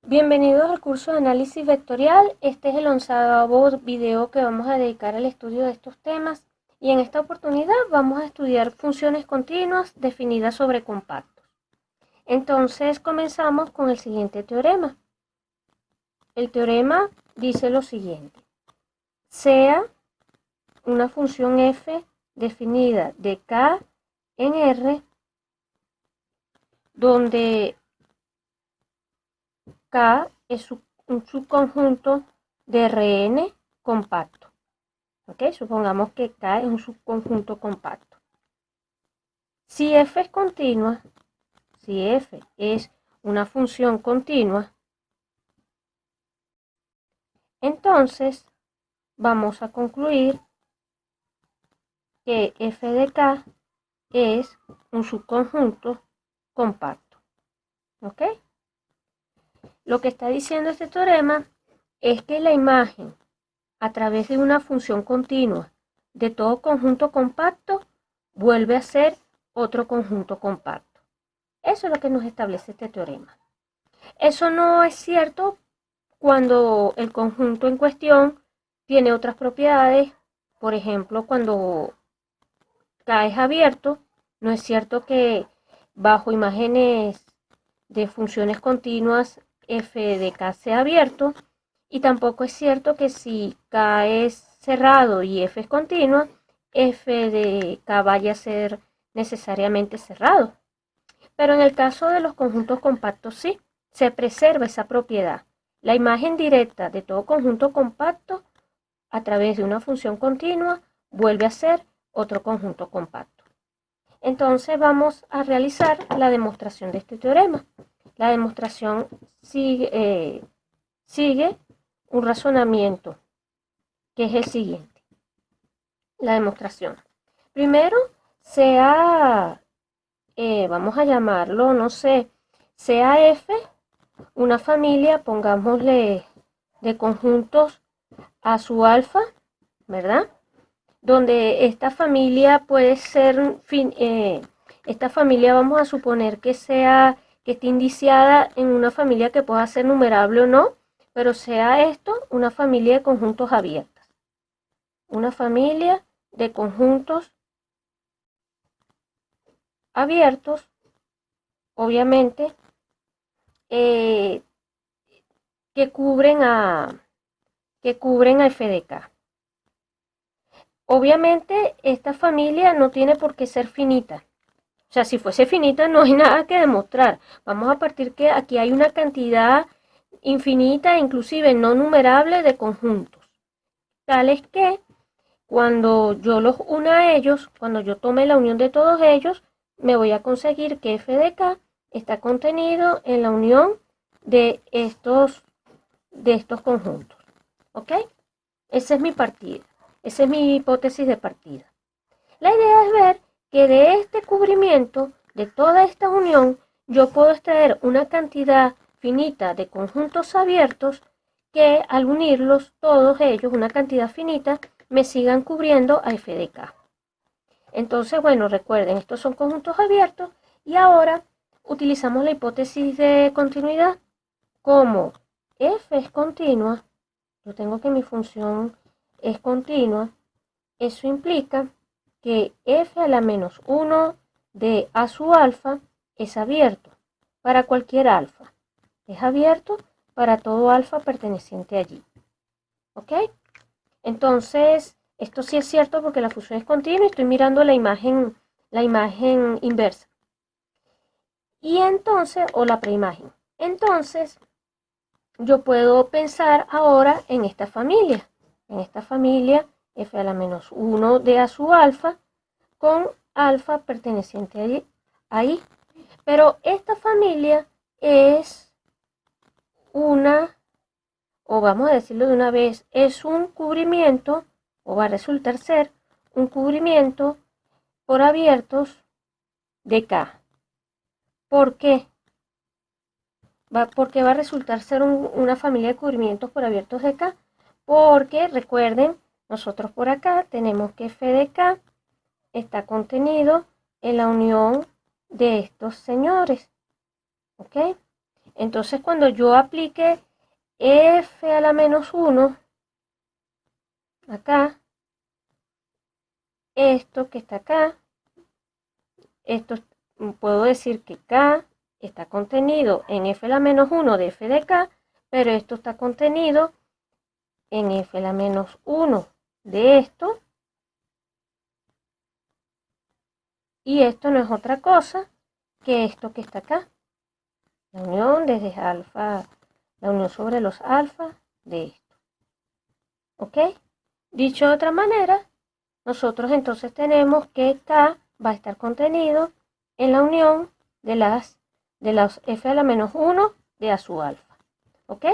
Bienvenidos al curso de análisis vectorial. Este es el 11º video que vamos a dedicar al estudio de estos temas y en esta oportunidad vamos a estudiar funciones continuas definidas sobre compactos. Entonces comenzamos con el siguiente teorema. El teorema dice lo siguiente: sea una función f definida de k en R, donde K es un subconjunto de Rn compacto. ¿Ok? Supongamos que K es un subconjunto compacto. Si f es continua, si f es una función continua, entonces vamos a concluir que f de K es un subconjunto compacto. ¿Ok? Lo que está diciendo este teorema es que la imagen a través de una función continua de todo conjunto compacto vuelve a ser otro conjunto compacto. Eso es lo que nos establece este teorema. Eso no es cierto cuando el conjunto en cuestión tiene otras propiedades. Por ejemplo, cuando K es abierto, no es cierto que bajo imágenes de funciones continuas f de K sea abierto, y tampoco es cierto que si K es cerrado y f es continua, f de K vaya a ser necesariamente cerrado. Pero en el caso de los conjuntos compactos sí, se preserva esa propiedad. La imagen directa de todo conjunto compacto a través de una función continua vuelve a ser otro conjunto compacto. Entonces vamos a realizar la demostración de este teorema. La demostración sigue un razonamiento que es el siguiente. La demostración. Primero, vamos a llamarlo, no sé, sea F una familia, pongámosle, de conjuntos a su alfa, ¿verdad? Donde esta familia puede ser, esta familia vamos a suponer que esté indiciada en una familia que pueda ser numerable o no, pero sea esto una familia de conjuntos abiertas. Una familia de conjuntos abiertos, obviamente, que cubren a f de k. Obviamente esta familia no tiene por qué ser finita. O sea, si fuese finita no hay nada que demostrar. Vamos a partir que aquí hay una cantidad infinita, inclusive no numerable, de conjuntos. Tales que cuando yo los una a ellos, cuando yo tome la unión de todos ellos, me voy a conseguir que f de k está contenido en la unión de estos conjuntos. ¿Ok? Esa es mi partida. Esa es mi hipótesis de partida. La idea es ver que de este cubrimiento, de toda esta unión, yo puedo extraer una cantidad finita de conjuntos abiertos que al unirlos todos ellos, una cantidad finita, me sigan cubriendo a f de k. Entonces, bueno, recuerden, estos son conjuntos abiertos y ahora utilizamos la hipótesis de continuidad. Como f es continua, yo tengo que mi función es continua, eso implica que f a la menos 1 de a su alfa es abierto para cualquier alfa. Es abierto para todo alfa perteneciente allí. ¿Ok? Entonces, esto sí es cierto porque la función es continua y estoy mirando la imagen inversa. Y entonces, o la preimagen. Entonces, yo puedo pensar ahora en esta familia. En esta familia f a la menos 1 de a su alfa con alfa perteneciente ahí. Pero esta familia es una, o vamos a decirlo de una vez, es un cubrimiento, o va a resultar ser un cubrimiento por abiertos de K. ¿Por qué? Porque va a resultar ser una familia de cubrimientos por abiertos de K. Porque recuerden, nosotros por acá tenemos que f de K está contenido en la unión de estos señores. ¿Ok? Entonces cuando yo aplique f a la menos 1, acá, esto que está acá, esto puedo decir que k está contenido en f a la menos 1 de f de k, pero esto está contenido en f a la menos 1 de esto, y esto no es otra cosa que esto que está acá, la unión desde alfa, la unión sobre los alfa de esto. ¿Ok? Dicho de otra manera, nosotros entonces tenemos que k va a estar contenido en la unión de los f a la menos 1 de a sub alfa. ¿Ok?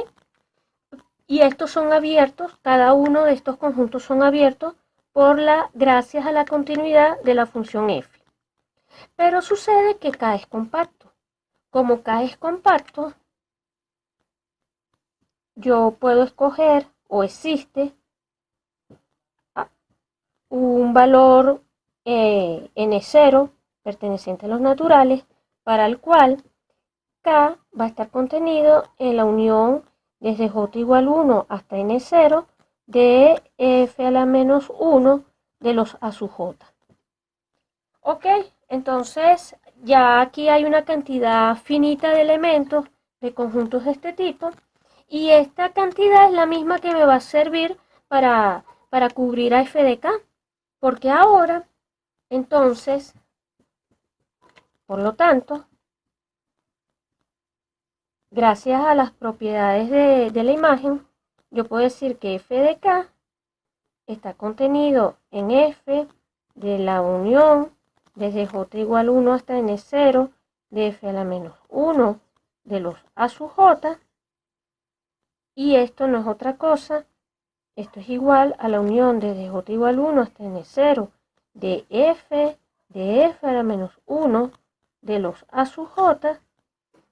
Y estos son abiertos, cada uno de estos conjuntos son abiertos gracias a la continuidad de la función f. Pero sucede que k es compacto. Como k es compacto, yo puedo escoger o existe un valor n0 perteneciente a los naturales para el cual k va a estar contenido en la unión desde j igual 1 hasta n0 de f a la menos 1 de los a sub j. Ok, entonces ya aquí hay una cantidad finita de elementos de conjuntos de este tipo, y esta cantidad es la misma que me va a servir para cubrir a f de k, porque ahora, entonces, por lo tanto, gracias a las propiedades de la imagen, yo puedo decir que f de k está contenido en f de la unión desde j igual 1 hasta n0 de f a la menos 1 de los a sub j, y esto no es otra cosa, esto es igual a la unión desde j igual 1 hasta n0 de f a la menos 1 de los a sub j,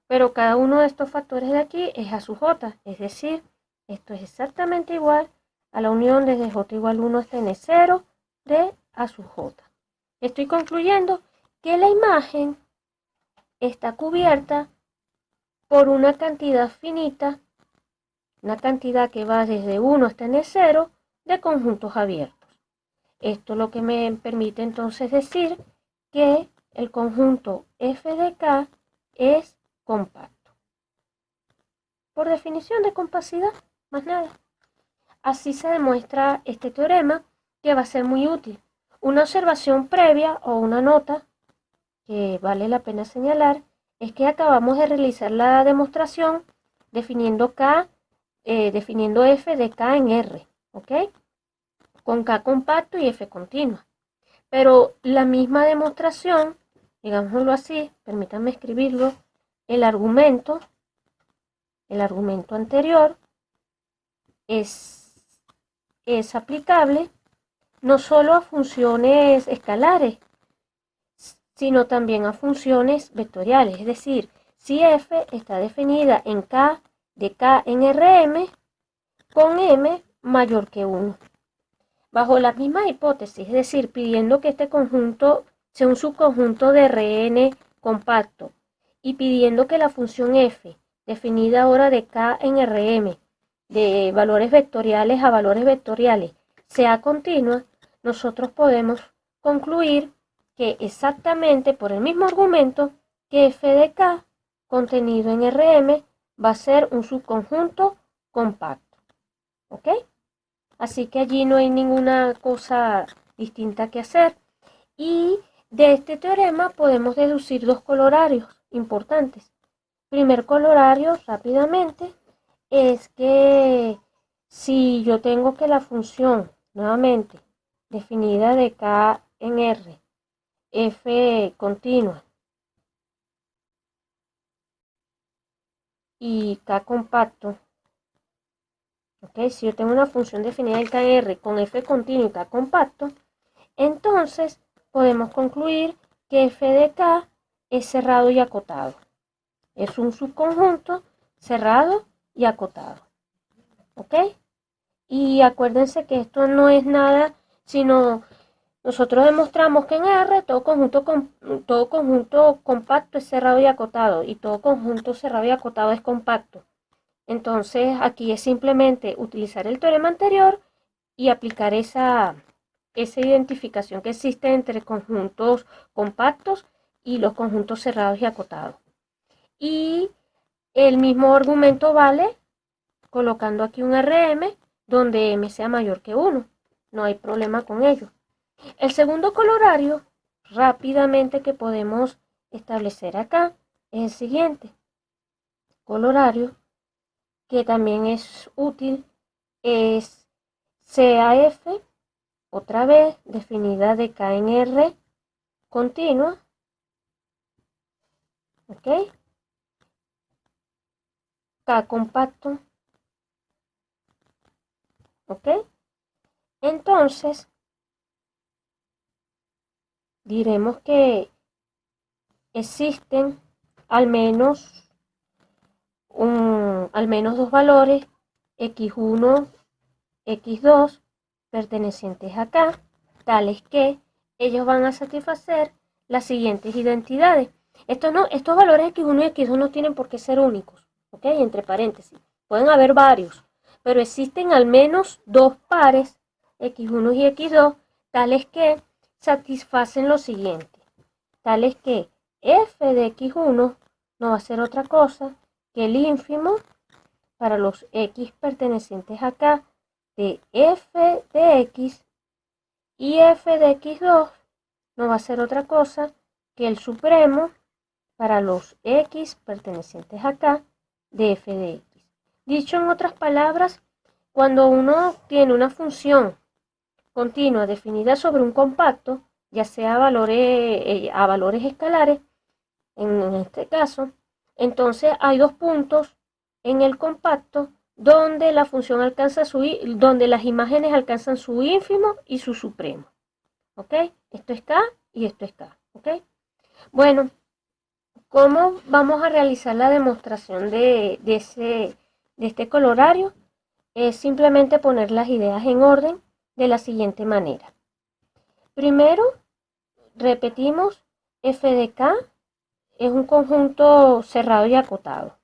pero cada uno de estos factores de aquí es a sub j, es decir, esto es exactamente igual a la unión desde j igual 1 hasta n0 de a sub j. Estoy concluyendo que la imagen está cubierta por una cantidad finita, una cantidad que va desde 1 hasta n0 de conjuntos abiertos. Esto es lo que me permite entonces decir que el conjunto f de k es compacto. Por definición de compacidad, más nada. Así se demuestra este teorema, que va a ser muy útil. Una observación previa o una nota que vale la pena señalar es que acabamos de realizar la demostración definiendo definiendo f de k en R, ¿ok? Con k compacto y f continua. Pero la misma demostración, digámoslo así, permítanme escribirlo, el argumento anterior es aplicable no solo a funciones escalares, sino también a funciones vectoriales. Es decir, si f está definida en k de k en Rm con m mayor que 1. Bajo la misma hipótesis, es decir, pidiendo que este conjunto sea un subconjunto de Rn compacto y pidiendo que la función f, definida ahora de k en Rm, de valores vectoriales a valores vectoriales, sea continua, nosotros podemos concluir que exactamente por el mismo argumento que f de k contenido en Rm va a ser un subconjunto compacto. ¿Ok? Así que allí no hay ninguna cosa distinta que hacer. Y de este teorema podemos deducir dos colorarios importantes. Primer colorario, rápidamente, es que si yo tengo que la función, nuevamente, definida de k en R, f continua y k compacto, ¿ok? Si yo tengo una función definida en k en R con f continuo y k compacto, entonces podemos concluir que f de k es cerrado y acotado. Es un subconjunto cerrado y acotado. ¿Ok? Y acuérdense que esto no es nada sino nosotros demostramos que en R todo conjunto compacto es cerrado y acotado, y todo conjunto cerrado y acotado es compacto. Entonces aquí es simplemente utilizar el teorema anterior y aplicar esa identificación que existe entre conjuntos compactos y los conjuntos cerrados y acotados. Y el mismo argumento vale colocando aquí un RM donde m sea mayor que 1. No hay problema con ello. El segundo colorario rápidamente que podemos establecer acá es el siguiente. Colorario que también es útil es CAF, otra vez definida de K en R continua, ¿ok? K compacto, ¿ok? Entonces, diremos que existen al menos dos valores x1, x2 pertenecientes a K, tales que ellos van a satisfacer las siguientes identidades. Estos valores x1 y x2 no tienen por qué ser únicos, ¿ok? Entre paréntesis. Pueden haber varios, pero existen al menos dos pares, x1 y x2, tales que satisfacen lo siguiente. Tales que f de x1 no va a ser otra cosa que el ínfimo para los x pertenecientes a K de f de x, y f de x2 no va a ser otra cosa que el supremo para los x pertenecientes a K de f de x. Dicho en otras palabras, cuando uno tiene una función continua definida sobre un compacto, ya sea a valores escalares, en este caso, entonces hay dos puntos en el compacto donde la función alcanza donde las imágenes alcanzan su ínfimo y su supremo. ¿Ok? Esto es K y esto es K. ¿Ok? Bueno, ¿cómo vamos a realizar la demostración de este colorario? Es simplemente poner las ideas en orden de la siguiente manera. Primero, repetimos, f de K es un conjunto cerrado y acotado.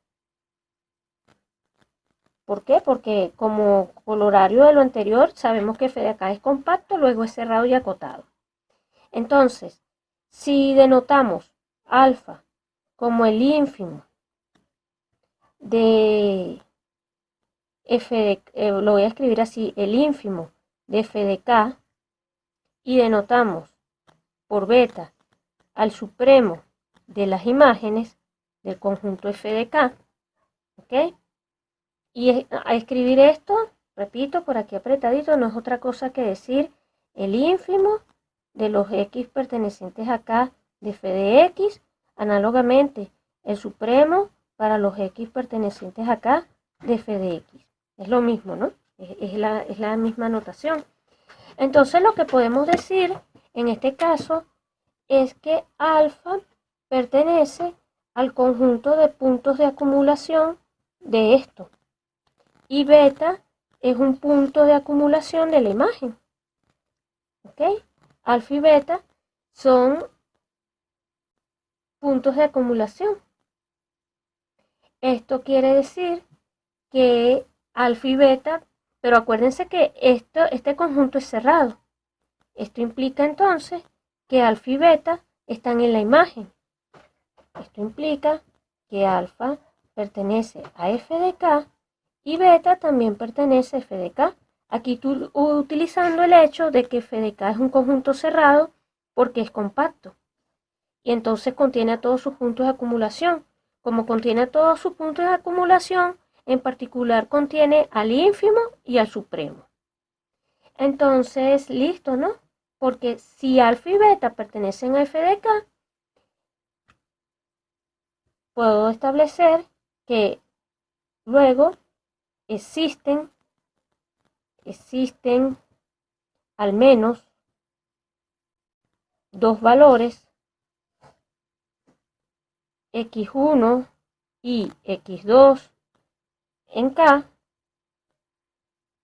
¿Por qué? Porque como colorario de lo anterior, sabemos que f de acá es compacto, luego es cerrado y acotado. Entonces, si denotamos alfa como el ínfimo de f de, lo voy a escribir así, el ínfimo de f de k, y denotamos por beta al supremo de las imágenes del conjunto f de k, ¿ok? Y a escribir esto, repito, por aquí apretadito, no es otra cosa que decir el ínfimo de los x pertenecientes a K de f de x, análogamente el supremo para los x pertenecientes a K de f de x. Es lo mismo, ¿no? Es la misma notación. Entonces lo que podemos decir en este caso es que alfa pertenece al conjunto de puntos de acumulación de esto. Y beta es un punto de acumulación de la imagen. ¿Ok? Alfa y beta son puntos de acumulación. Esto quiere decir que alfa y beta, pero acuérdense que este conjunto es cerrado. Esto implica entonces que alfa y beta están en la imagen. Esto implica que alfa pertenece a f de k y beta también pertenece a f de k. Aquí utilizando el hecho de que f de k es un conjunto cerrado porque es compacto. Y entonces contiene a todos sus puntos de acumulación. Como contiene a todos sus puntos de acumulación, en particular contiene al ínfimo y al supremo. Entonces, listo, ¿no? Porque si alfa y beta pertenecen a f de k, puedo establecer que luego existen al menos dos valores x1 y x2 en K,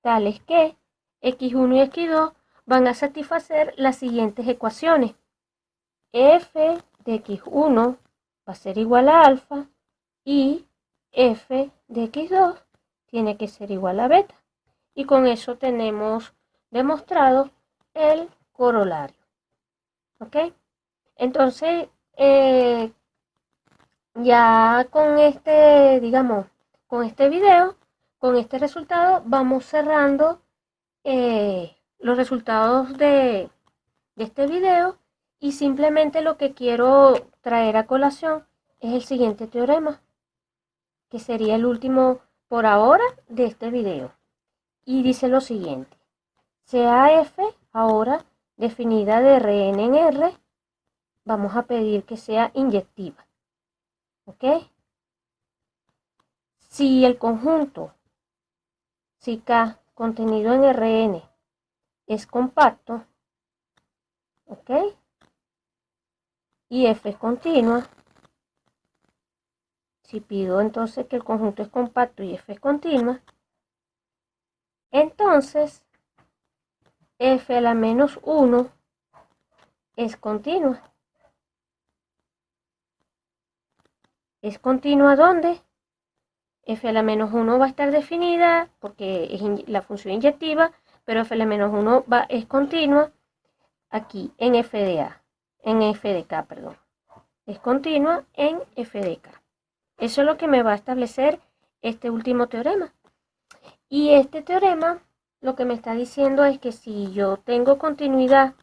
tales que x1 y x2 van a satisfacer las siguientes ecuaciones. F de x1 va a ser igual a alfa y f de x2 tiene que ser igual a beta. Y con eso tenemos demostrado el corolario. ¿Ok? Entonces, ya con este, digamos, con este video, con este resultado, vamos cerrando los resultados de este video, y simplemente lo que quiero traer a colación es el siguiente teorema, que sería el último por ahora de este video. Y dice lo siguiente: sea f ahora definida de Rn en R, vamos a pedir que sea inyectiva. ¿Ok? Si el conjunto, si K contenido en Rn es compacto, ¿ok? Y f es continua, si pido entonces que el conjunto es compacto y f es continua, entonces f a la menos 1 es continua. ¿Es continua dónde? F a la menos 1 va a estar definida porque es la función inyectiva, pero f a la menos 1 es continua aquí en f de A, en f de K, perdón. Es continua en f de K. Eso es lo que me va a establecer este último teorema. Y este teorema lo que me está diciendo es que si yo tengo continuidad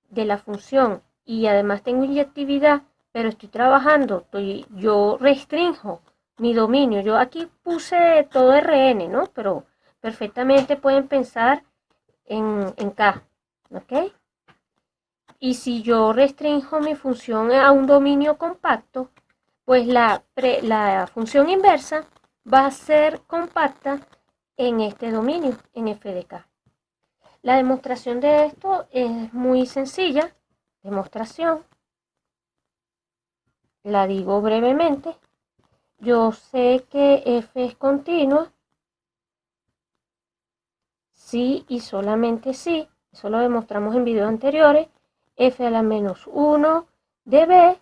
de la función y además tengo inyectividad, pero estoy trabajando, yo restringo mi dominio. Yo aquí puse todo Rn, ¿no? Pero perfectamente pueden pensar en K, ¿ok? Y si yo restringo mi función a un dominio compacto, pues la función inversa va a ser compacta en este dominio, en f de K. La demostración de esto es muy sencilla. Demostración. La digo brevemente. Yo sé que f es continua si y solamente si, eso lo demostramos en videos anteriores, f a la menos 1 de b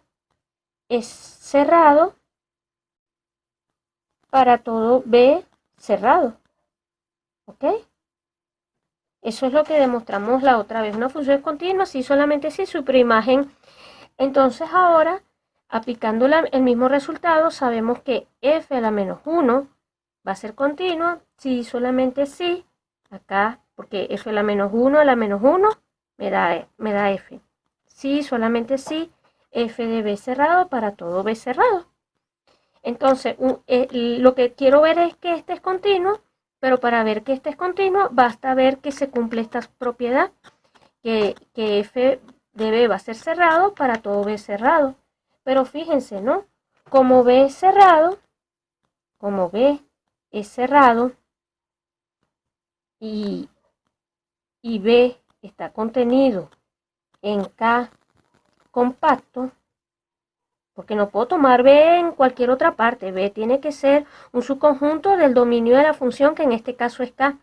es cerrado para todo b cerrado. ¿Ok? Eso es lo que demostramos la otra vez. Una función es continua si solamente si su preimagen. Entonces ahora, aplicando el mismo resultado, sabemos que f a la menos 1 va a ser continua si solamente si, acá, porque f a la menos 1 a la menos 1 me da f. Si solamente si, f de b cerrado para todo b cerrado. Entonces, lo que quiero ver es que este es continuo, pero para ver que este es continuo, basta ver que se cumple esta propiedad, que f de b va a ser cerrado para todo b cerrado. Pero fíjense, ¿no? Como b es cerrado, como b es cerrado y b está contenido en K compacto, porque no puedo tomar b en cualquier otra parte. B tiene que ser un subconjunto del dominio de la función, que en este caso es K.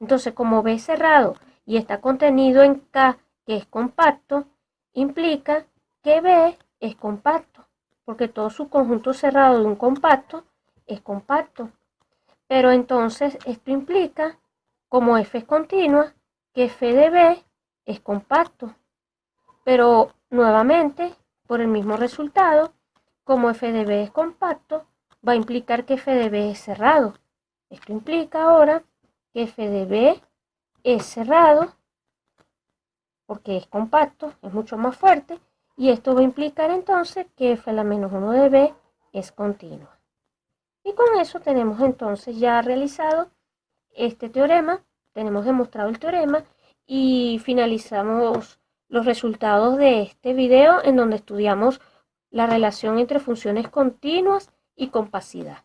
Entonces, como b es cerrado y está contenido en K, que es compacto, implica que b es compacto, porque todo subconjunto cerrado de un compacto es compacto. Pero entonces esto implica, como f es continua, que f de b es compacto. Pero nuevamente, por el mismo resultado, como f de b es compacto, va a implicar que f de b es cerrado. Esto implica ahora que f de b es cerrado, porque es compacto, es mucho más fuerte, y esto va a implicar entonces que f a la menos 1 de b es continua. Y con eso tenemos entonces ya realizado este teorema, tenemos demostrado el teorema y finalizamos los resultados de este video en donde estudiamos la relación entre funciones continuas y compacidad.